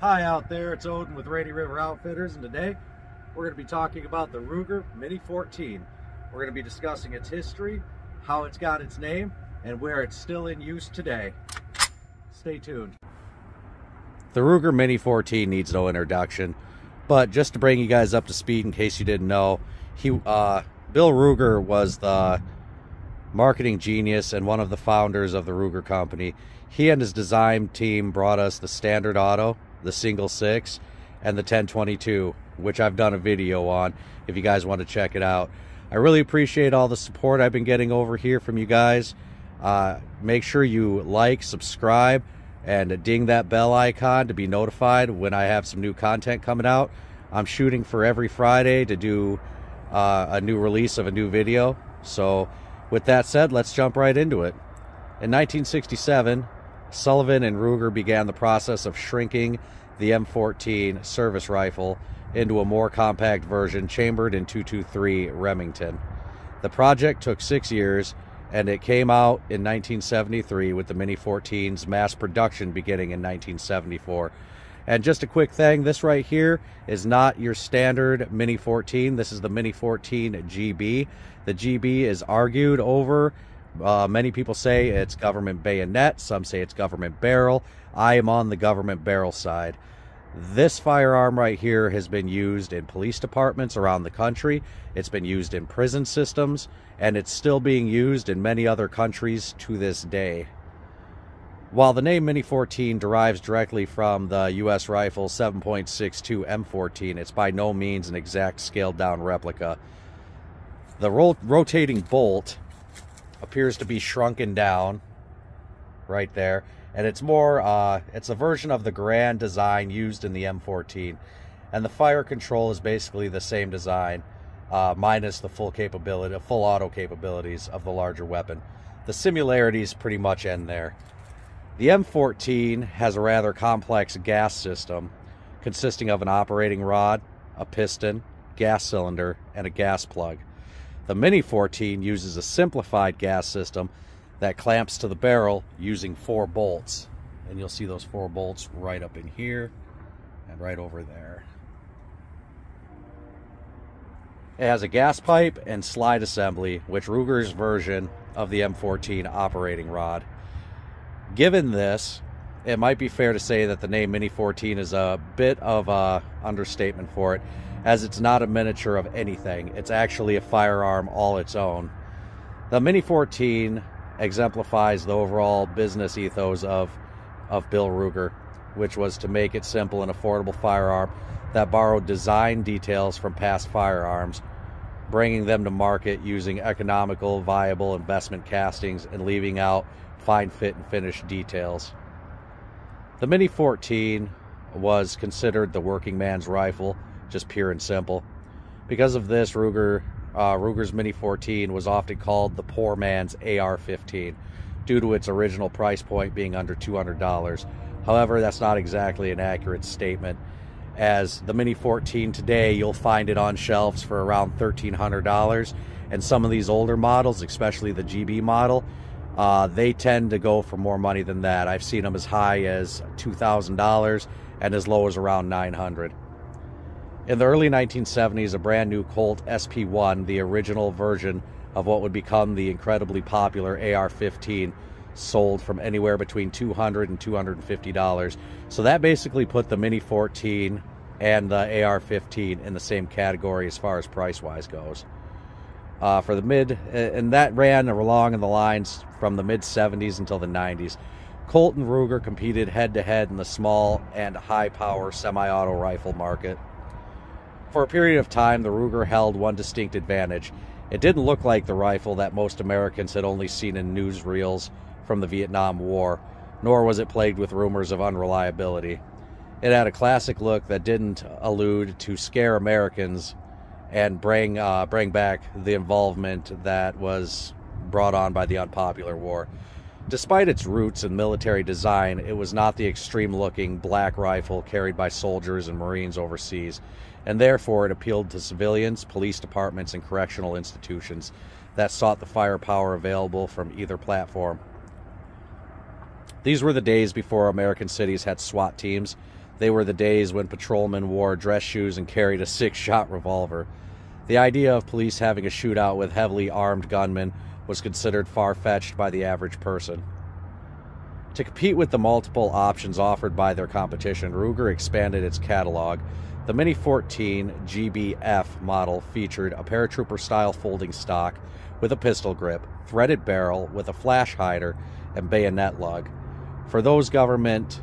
Hi out there, it's Odin with Rainy River Outfitters, and today we're going to be talking about the Ruger Mini 14. We're going to be discussing its history, how it's got its name, and where it's still in use today. Stay tuned. The Ruger Mini 14 needs no introduction, but just to bring you guys up to speed in case you didn't know, Bill Ruger was the marketing genius and one of the founders of the Ruger company. He and his design team brought us the Standard Auto, the Single 6, and the 1022, which I've done a video on if you guys want to check it out. I really appreciate all the support I've been getting over here from you guys. Make sure you like, subscribe, and ding that bell icon to be notified when I have some new content coming out. I'm shooting for every Friday to do a new release of a new video. So with that said, let's jump right into it. In 1967, Sullivan and Ruger began the process of shrinking the M14 service rifle into a more compact version chambered in .223 Remington. The project took 6 years, and it came out in 1973 with the Mini 14's mass production beginning in 1974. And just a quick thing, this right here is not your standard Mini 14. This is the Mini 14 GB. The GB is argued over. Many people say it's government bayonet, some say it's government barrel. I am on the government barrel side. This firearm right here has been used in police departments around the country. It's been used in prison systems, and it's still being used in many other countries to this day. While the name Mini 14 derives directly from the U.S. rifle 7.62 M14, it's by no means an exact scaled-down replica. The rotating bolt appears to be shrunken down right there, and it's more it's a version of the grand design used in the M14, and the fire control is basically the same design, minus the full auto capabilities of the larger weapon. The similarities pretty much end there. The M14 has a rather complex gas system consisting of an operating rod, a piston, gas cylinder, and a gas plug. The Mini 14 uses a simplified gas system that clamps to the barrel using 4 bolts. And you'll see those 4 bolts right up in here and right over there. It has a gas pipe and slide assembly, which Ruger's version of the M14 operating rod. Given this, it might be fair to say that the name Mini 14 is a bit of an understatement for it, as it's not a miniature of anything. It's actually a firearm all its own. The Mini 14 exemplifies the overall business ethos of Bill Ruger, which was to make it simple and affordable firearm that borrowed design details from past firearms, bringing them to market using economical, viable investment castings and leaving out fine fit and finish details. The Mini 14 was considered the working man's rifle, just pure and simple. Because of this, Ruger's Mini 14 was often called the poor man's AR-15 due to its original price point being under $200. However, that's not exactly an accurate statement, as the Mini 14 today, you'll find it on shelves for around $1,300, and some of these older models, especially the GB model, they tend to go for more money than that. I've seen them as high as $2,000 and as low as around $900. In the early 1970s, a brand new Colt SP1, the original version of what would become the incredibly popular AR-15, sold from anywhere between $200 and $250. So that basically put the Mini 14 and the AR-15 in the same category as far as price-wise goes. And that ran along in the lines from the mid-70s until the 90s. Colt and Ruger competed head-to-head in the small and high-power semi-auto rifle market. For a period of time, the Ruger held one distinct advantage. It didn't look like the rifle that most Americans had only seen in newsreels from the Vietnam War, nor was it plagued with rumors of unreliability. It had a classic look that didn't allude to scare Americans and bring back the involvement that was brought on by the unpopular war. Despite its roots in military design, it was not the extreme-looking black rifle carried by soldiers and Marines overseas, and therefore it appealed to civilians, police departments, and correctional institutions that sought the firepower available from either platform. These were the days before American cities had SWAT teams They were the days when patrolmen wore dress shoes and carried a 6-shot revolver. The idea of police having a shootout with heavily armed gunmen was considered far-fetched by the average person. To compete with the multiple options offered by their competition, Ruger expanded its catalog. The Mini 14 GBF model featured a paratrooper-style folding stock with a pistol grip, threaded barrel with a flash hider, and bayonet lug. For those government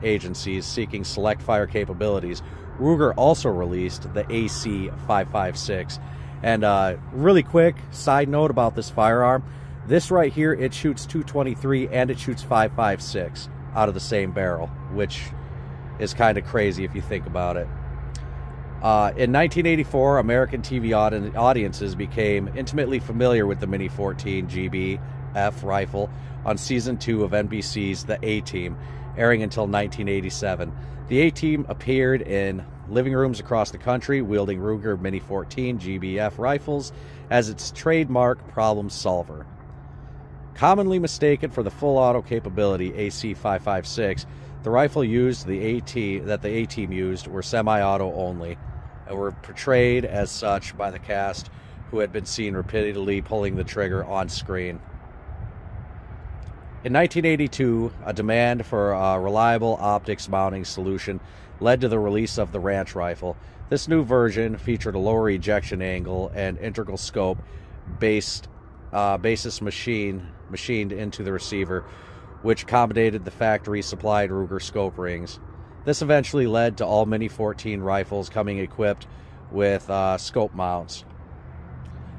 agencies seeking select fire capabilities, Ruger also released the AC-556. And really quick side note about this firearm, this right here, it shoots .223 and it shoots .556 out of the same barrel, which is kind of crazy if you think about it. In 1984, American TV audiences became intimately familiar with the Mini 14 GBF rifle on Season 2 of NBC's The A-Team, airing until 1987. The A-Team appeared in living rooms across the country, wielding Ruger Mini 14 GBF rifles as its trademark problem solver. Commonly mistaken for the full auto capability AC-556, the rifle used that the A-Team used were semi-auto only, and were portrayed as such by the cast, who had been seen repeatedly pulling the trigger on screen. In 1982, a demand for a reliable optics mounting solution led to the release of the Ranch rifle. This new version featured a lower ejection angle and integral scope basis machined into the receiver, which accommodated the factory-supplied Ruger scope rings. This eventually led to all Mini 14 rifles coming equipped with scope mounts.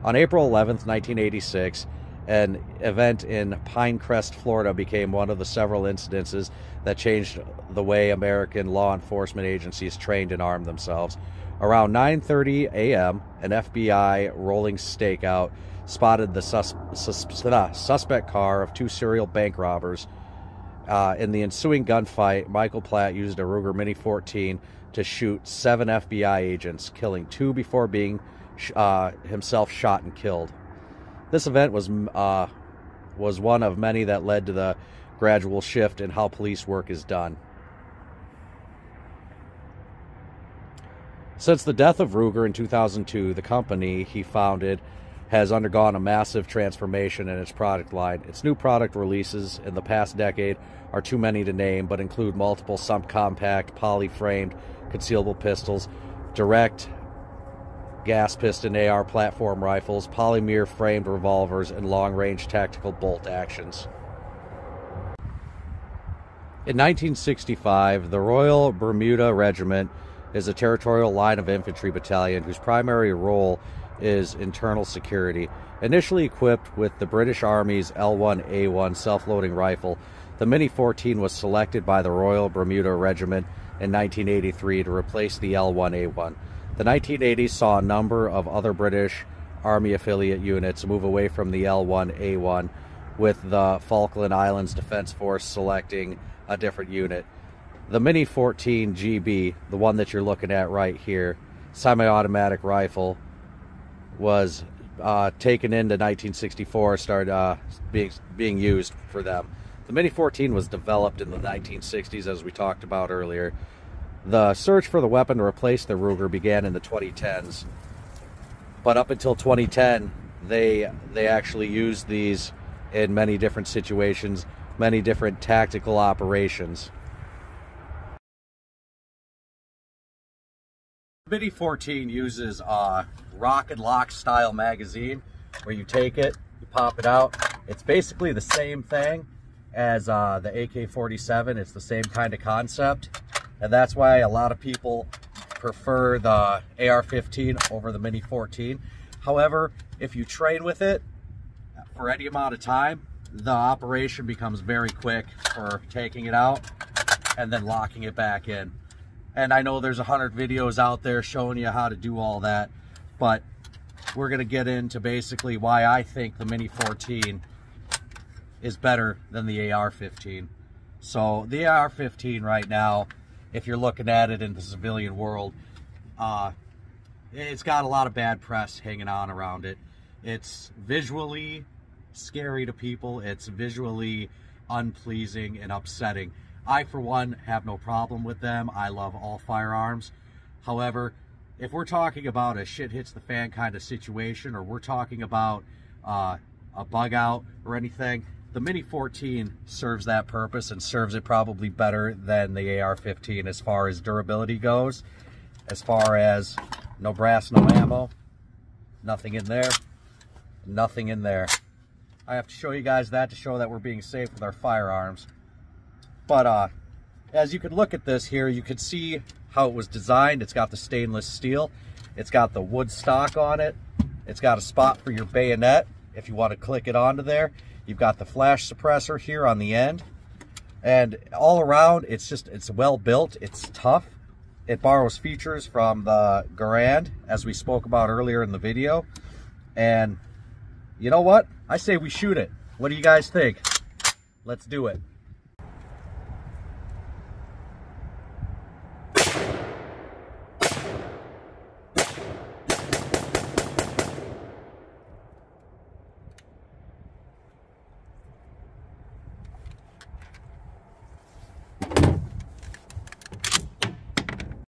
On April 11th, 1986, an event in Pinecrest, Florida became one of the several incidences that changed the way American law enforcement agencies trained and armed themselves. Around 9:30 a.m., an FBI rolling stakeout spotted the suspect car of 2 serial bank robbers. In the ensuing gunfight, Michael Platt used a Ruger Mini 14 to shoot 7 FBI agents, killing 2 before being himself shot and killed. This event was one of many that led to the gradual shift in how police work is done. Since the death of Ruger in 2002, the company he founded has undergone a massive transformation in its product line. Its new product releases in the past decade are too many to name, but include multiple subcompact, poly-framed, concealable pistols, direct gas piston AR platform rifles, polymer framed revolvers, and long-range tactical bolt actions. In 1965, the Royal Bermuda Regiment is a territorial line of infantry battalion whose primary role is internal security. Initially equipped with the British Army's L1A1 self-loading rifle, the Mini 14 was selected by the Royal Bermuda Regiment in 1983 to replace the L1A1. The 1980s saw a number of other British Army affiliate units move away from the L1A1, with the Falkland Islands Defense Force selecting a different unit. The Mini 14 GB, the one that you're looking at right here, semi-automatic rifle, was taken into 1964, started being used for them. The Mini 14 was developed in the 1960s, as we talked about earlier. The search for the weapon to replace the Ruger began in the 2010s, but up until 2010, they actually used these in many different situations, many different tactical operations. The Mini 14 uses a rock and lock style magazine where you take it, you pop it out. It's basically the same thing as the AK-47. It's the same kind of concept, and that's why a lot of people prefer the AR-15 over the Mini 14. However, if you train with it for any amount of time, the operation becomes very quick for taking it out and then locking it back in. And I know there's 100 videos out there showing you how to do all that, but we're going to get into basically why I think the Mini 14 is better than the AR-15. So the AR-15 right now, if you're looking at it in the civilian world, it's got a lot of bad press hanging on around it. It's visually scary to people. It's visually unpleasing and upsetting. I, for one, have no problem with them. I love all firearms. However, if we're talking about a shit hits the fan kind of situation, or we're talking about a bug out or anything, the Mini 14 serves that purpose and serves it probably better than the AR-15 as far as durability goes. As far as no brass, no ammo, nothing in there, nothing in there. I have to show you guys that to show that we're being safe with our firearms. But as you can look at this here, you can see how it was designed. It's got the stainless steel. It's got the wood stock on it. It's got a spot for your bayonet if you want to click it onto there. You've got the flash suppressor here on the end. And all around, it's well built. It's tough. It borrows features from the Garand, as we spoke about earlier in the video. And you know what? I say we shoot it. What do you guys think? Let's do it.